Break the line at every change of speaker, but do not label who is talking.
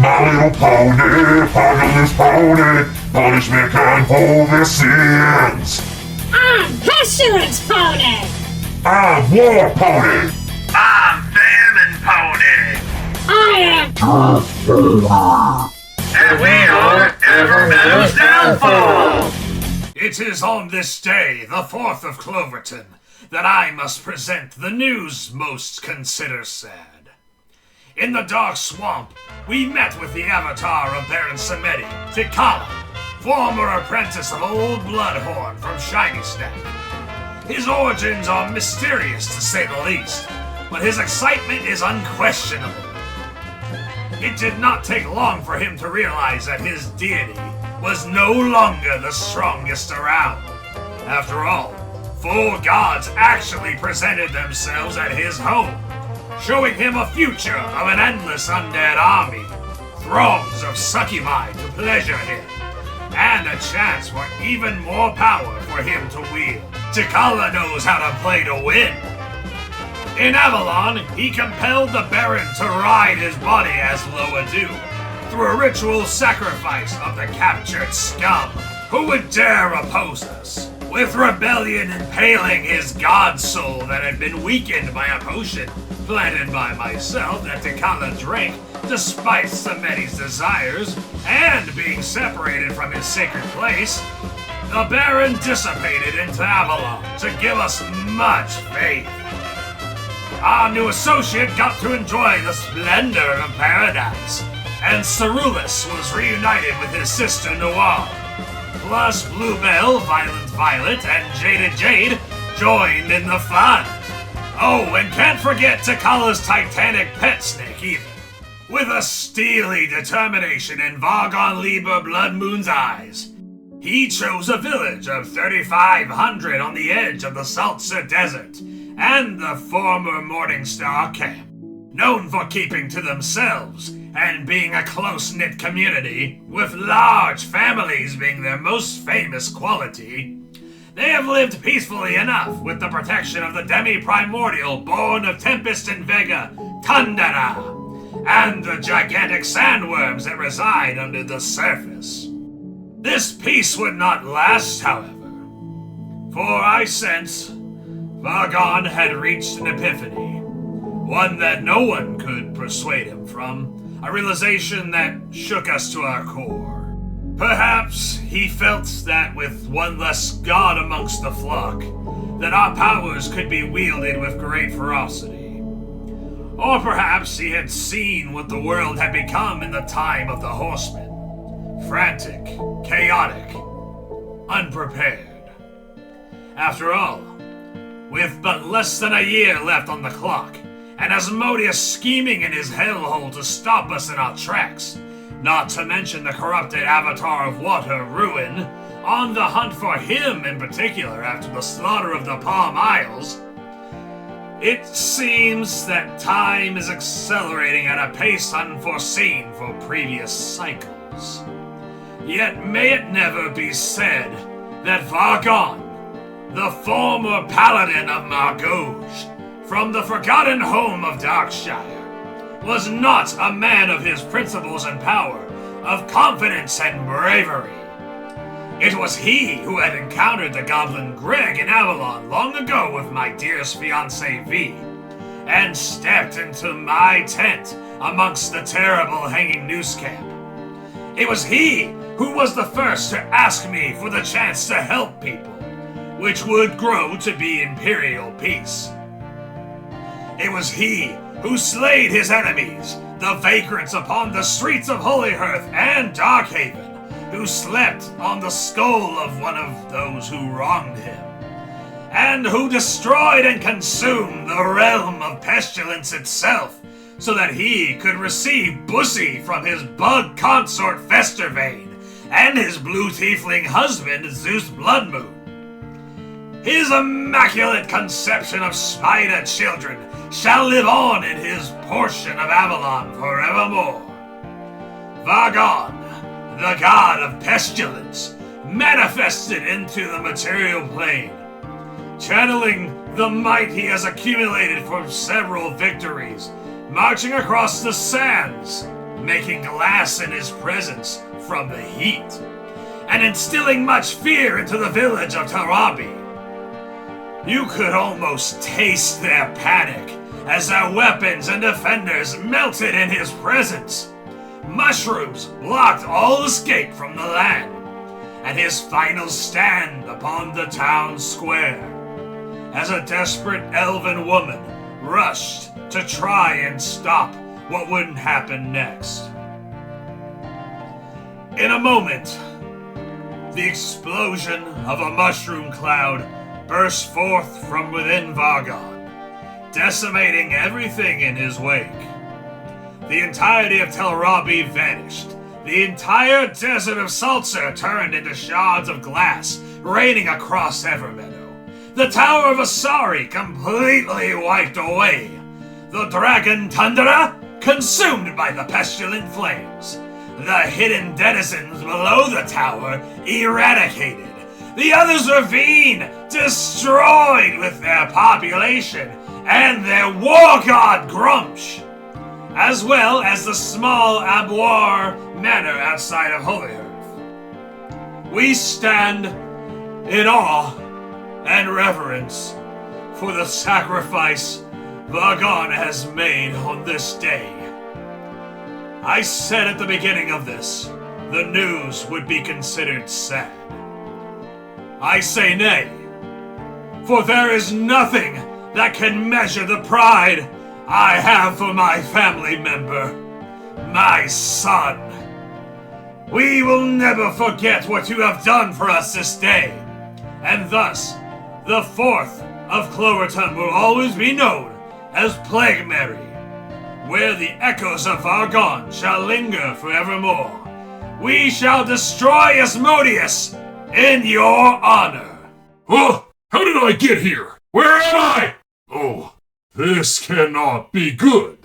My little pony, fatherless pony, punishment can hold their sins.
I'm Pestilence Pony!
I'm War Pony.
I'm Famine Pony.
I am
And we are Evermeadow's Downfall.
It is on this day, the 4th of Cloverton, that I must present the news most consider sad. In the Dark Swamp, we met with the avatar of Baron Samedi, Tikala, former apprentice of Old Bloodhorn from Shiny Stack. His origins are mysterious to say the least, but his excitement is unquestionable. It did not take long for him to realize that his deity was no longer the strongest around. After all, 4 gods actually presented themselves at his home, showing him a future of an endless undead army, throngs of succubi to pleasure him, and a chance for even more power for him to wield. Tikala knows how to play to win. In Avalon, he compelled the Baron to ride his body as Loa-Do, through a ritual sacrifice of the captured scum who would dare oppose us, with rebellion impaling his god soul that had been weakened by a potion planted by myself that Tikala drank despite Samedi's desires, and being separated from his sacred place. The Baron dissipated into Avalon to give us much faith. Our new associate got to enjoy the splendor of paradise, and Cerulus was reunited with his sister Noir. Plus Bluebell, Violent Violet, and Jaded Jade joined in the fun. Oh, and can't forget Tikala's titanic pet snake either. With a steely determination in Vargon Liber Blood Moon's eyes, he chose a village of 3,500 on the edge of the Saltzer Desert and the former Morningstar camp, known for keeping to themselves and being a close-knit community, with large families being their most famous quality. They have lived peacefully enough with the protection of the demi-primordial born of Tempest and Vega, Tundra, and the gigantic sandworms that reside under the surface. This peace would not last, however, for I sense Vargon had reached an epiphany, one that no one could persuade him from, a realization that shook us to our core. Perhaps he felt that with one less god amongst the flock, that our powers could be wielded with great ferocity. Or perhaps he had seen what the world had become in the time of the Horsemen. Frantic, chaotic, unprepared. After all, with but less than a year left on the clock, and Asmodeus scheming in his hellhole to stop us in our tracks, not to mention the corrupted Avatar of Water, Ruin, on the hunt for him in particular after the slaughter of the Palm Isles, it seems that time is accelerating at a pace unforeseen for previous cycles. Yet may it never be said that Vargon, the former paladin of Margauge, from the forgotten home of Darkshire, was not a man of his principles and power, of confidence and bravery. It was he who had encountered the goblin Greg in Avalon long ago with my dearest fiancée V, and stepped into my tent amongst the terrible hanging noose camp. It was he who was the first to ask me for the chance to help people, which would grow to be imperial peace. It was he who slayed his enemies, the vagrants upon the streets of Holyhearth and Darkhaven, who slept on the skull of one of those who wronged him, and who destroyed and consumed the realm of pestilence itself, so that he could receive Bussy from his bug consort Festervane and his blue tiefling husband Zeus Bloodmoon. His immaculate conception of spider children shall live on in his portion of Avalon forevermore. Vargon, the god of pestilence, manifested into the material plane, channeling the might he has accumulated from several victories, marching across the sands, making glass in his presence from the heat, and instilling much fear into the village of Tarabi. You could almost taste their panic as their weapons and defenders melted in his presence. Mushrooms blocked all escape from the land, and his final stand upon the town square, as a desperate elven woman rushed to try and stop what wouldn't happen next. In a moment, the explosion of a mushroom cloud burst forth from within Vargon, decimating everything in his wake. The entirety of Telrabi vanished. The entire desert of Salzer turned into shards of glass, raining across Evermeadow. The Tower of Asari completely wiped away. The Dragon Tundra consumed by the pestilent flames. The hidden denizens below the tower eradicated. The Other's Ravine destroyed with their population and their war god Grumsh, as well as the small Aboir manor outside of Holyhearth. We stand in awe and reverence for the sacrifice Vargon has made on this day. I said at the beginning of this, the news would be considered sad. I say nay, for there is nothing that can measure the pride I have for my family member, my son. We will never forget what you have done for us this day, and thus, the 4th of Cloverton will always be known as Plague Mary, where the echoes of Vargon shall linger forevermore. We shall destroy Asmodeus in your honor.
Oh, how did I get here? Where am I? Oh, this cannot be good.